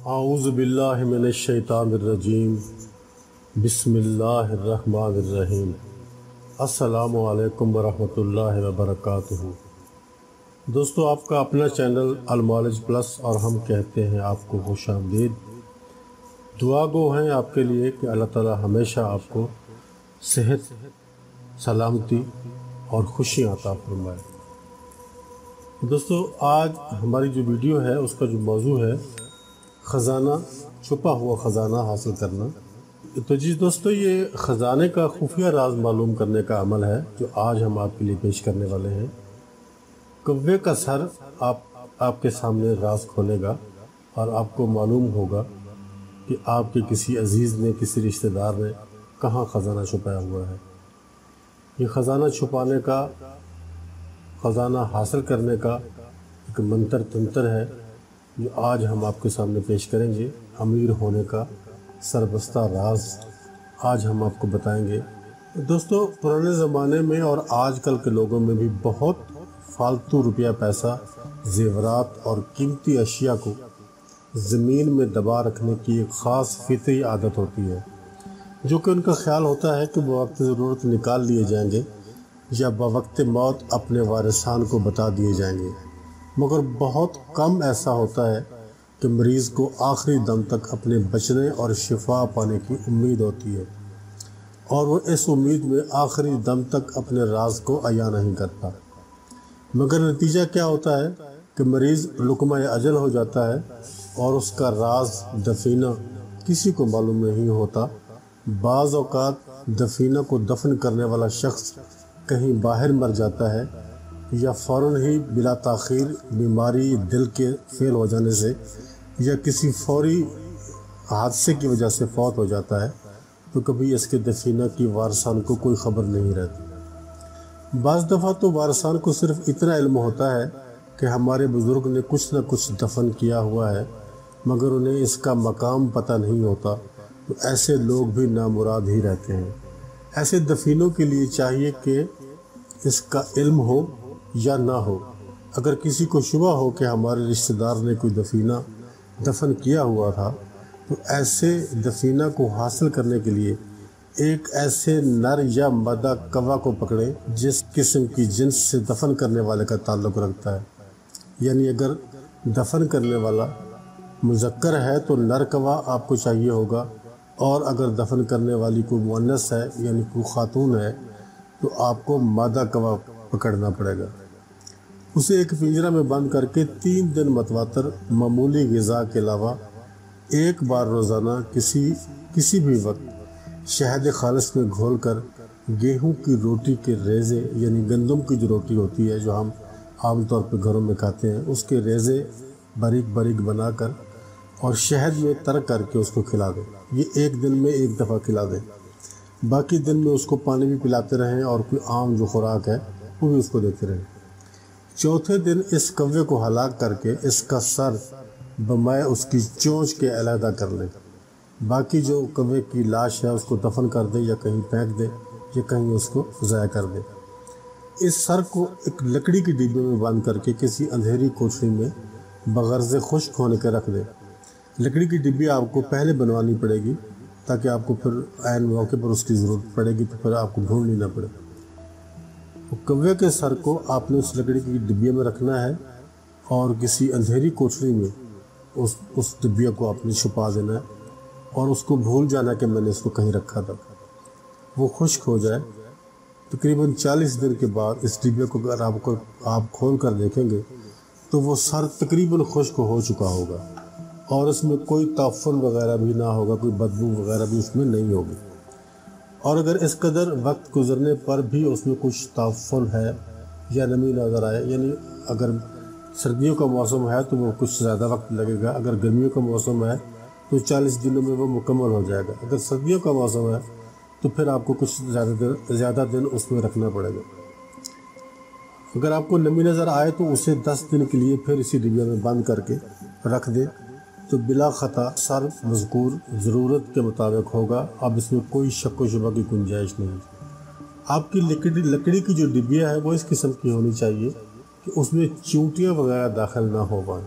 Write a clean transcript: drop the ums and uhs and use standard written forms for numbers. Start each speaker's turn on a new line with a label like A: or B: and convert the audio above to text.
A: اعوذ باللہ من الشیطان الرجیم بسم اللہ الرحمن الرحیم السلام علیکم ورحمۃ اللہ وبرکاتہ۔ دوستو، آپ کا اپنا چینل المعالج پلس اور ہم کہتے ہیں آپ کو خوش آمدید۔ دعا گو ہیں آپ کے لیے کہ اللہ تعالی ہمیشہ آپ کو صحت، سلامتی اور خوشیاں عطا فرمائے۔ دوستو، آج ہماری جو ویڈیو ہے اس کا جو موضوع ہے خزانہ، چھپا ہوا خزانہ حاصل کرنا۔ تو دوستو، یہ خزانے کا خفیہ راز معلوم کرنے کا عمل ہے جو آج ہم آپ کے لیے پیش کرنے والے ہیں۔ کوے کا سر آپ کے سامنے راز کھولے گا اور آپ کو معلوم ہوگا کہ آپ کے کسی عزیز نے، کسی رشتہ دار نے کہاں خزانہ چھپایا ہوا ہے۔ یہ خزانہ چھپانے کا، خزانہ حاصل کرنے کا ایک منتر تنتر ہے جو آج ہم آپ کے سامنے پیش کریں گے۔ امیر ہونے کا سربستہ راز آج ہم آپ کو بتائیں گے۔ دوستو، پرانے زمانے میں اور آج کل کے لوگوں میں بھی بہت فالتو روپیہ پیسہ، زیورات اور قیمتی اشیاء کو زمین میں دبا رکھنے کی ایک خاص فطری عادت ہوتی ہے، جو کہ ان کا خیال ہوتا ہے کہ بوقت ضرورت نکال لیے جائیں گے یا بوقت موت اپنے وارثان کو بتا دیے جائیں گے، مگر بہت کم ایسا ہوتا ہے کہ مریض کو آخری دم تک اپنے بچنے اور شفا پانے کی امید ہوتی ہے، اور وہ اس امید میں آخری دم تک اپنے راز کو عیاں نہیں کرتا، مگر نتیجہ کیا ہوتا ہے کہ مریض لقمہ اجل ہو جاتا ہے اور اس کا راز دفینہ کسی کو معلوم نہیں ہوتا۔ بعض اوقات دفینہ کو دفن کرنے والا شخص کہیں باہر مر جاتا ہے یا فوراً ہی بلا تاخیر بیماری، دل کے فیل ہو جانے سے یا کسی فوری حادثے کی وجہ سے فوت ہو جاتا ہے، تو کبھی اس کے دفینہ کی وارثان کو کوئی خبر نہیں رہتی۔ بعض دفعہ تو وارثان کو صرف اتنا علم ہوتا ہے کہ ہمارے بزرگ نے کچھ نہ کچھ دفن کیا ہوا ہے، مگر انہیں اس کا مقام پتہ نہیں ہوتا، تو ایسے لوگ بھی نامراد ہی رہتے ہیں۔ ایسے دفینوں کے لیے چاہیے کہ اس کا علم ہو یا نہ ہو، اگر کسی کو شبہ ہو کہ ہمارے رشتہ دار نے کوئی دفینہ دفن کیا ہوا تھا، تو ایسے دفینہ کو حاصل کرنے کے لیے ایک ایسے نر یا مادہ کوا کو پکڑیں جس قسم کی جنس سے دفن کرنے والے کا تعلق رکھتا ہے، یعنی اگر دفن کرنے والا مذکر ہے تو نر کوا آپ کو چاہیے ہوگا، اور اگر دفن کرنے والی کوئی مؤنث ہے یعنی کوئی خاتون ہے تو آپ کو مادہ کوا پکڑنا پڑے گا۔ اسے ایک پنجرہ میں بند کر کے 3 دن متواتر معمولی غذا کے علاوہ ایک بار روزانہ کسی بھی وقت شہد خالص میں گھول کر گیہوں کی روٹی کے ریزے، یعنی گندم کی جو روٹی ہوتی ہے جو ہم عام طور پہ گھروں میں کھاتے ہیں، اس کے ریزے باریک باریک بنا کر اور شہد میں تر کر کے اس کو کھلا دیں۔ یہ ایک دن میں ایک دفعہ کھلا دیں، باقی دن میں اس کو پانی بھی پلاتے رہیں اور کوئی عام جو خوراک ہے وہ بھی اس کو دیتے رہیں۔ چوتھے دن اس کوے کو ہلاک کر کے اس کا سر بمائے اس کی چونچ کے علیحدہ کر لیں، باقی جو کوے کی لاش ہے اس کو دفن کر دیں یا کہیں پھینک دیں یا کہیں اس کو ضائع کر دیں۔ اس سر کو ایک لکڑی کی ڈبے میں بند کر کے کسی اندھیری کوٹھری میں بغرض خشک ہونے کے رکھ دیں۔ لکڑی کی ڈبی آپ کو پہلے بنوانی پڑے گی تاکہ آپ کو پھر عین موقع پر اس کی ضرورت پڑے گی تو پھر آپ کو ڈھونڈنی نہ پڑے۔ کوے کے سر کو آپ نے اس لکڑی کی ڈبیا میں رکھنا ہے اور کسی اندھیری کوٹھری میں اس ڈبیا کو آپ نے چھپا دینا ہے اور اس کو بھول جانا کہ میں نے اس کو کہیں رکھا تھا۔ وہ خشک ہو جائے، تقریباً 40 دن کے بعد اس ڈبیا کو اگر آپ کھول کر دیکھیں گے تو وہ سر تقریباً خشک ہو چکا ہوگا اور اس میں کوئی تعفن وغیرہ بھی نہ ہوگا، کوئی بدبو وغیرہ بھی اس میں نہیں ہوگی۔ اور اگر اس قدر وقت گزرنے پر بھی اس میں کچھ تعفن ہے یا نمی نظر آئے، یعنی اگر سردیوں کا موسم ہے تو وہ کچھ زیادہ وقت لگے گا، اگر گرمیوں کا موسم ہے تو 40 دنوں میں وہ مکمل ہو جائے گا، اگر سردیوں کا موسم ہے تو پھر آپ کو کچھ زیادہ دن اس میں رکھنا پڑے گا۔ اگر آپ کو نمی نظر آئے تو اسے 10 دن کے لیے پھر اسی ڈبیا میں بند کر کے رکھ دیں، تو بلا خطا سر مذکور ضرورت کے مطابق ہوگا۔ اب اس میں کوئی شک و شبہ کی گنجائش نہیں۔ آپ کی لکڑی کی جو ڈبیا ہے وہ اس قسم کی ہونی چاہیے کہ اس میں چونٹیاں وغیرہ داخل نہ ہو پائیں،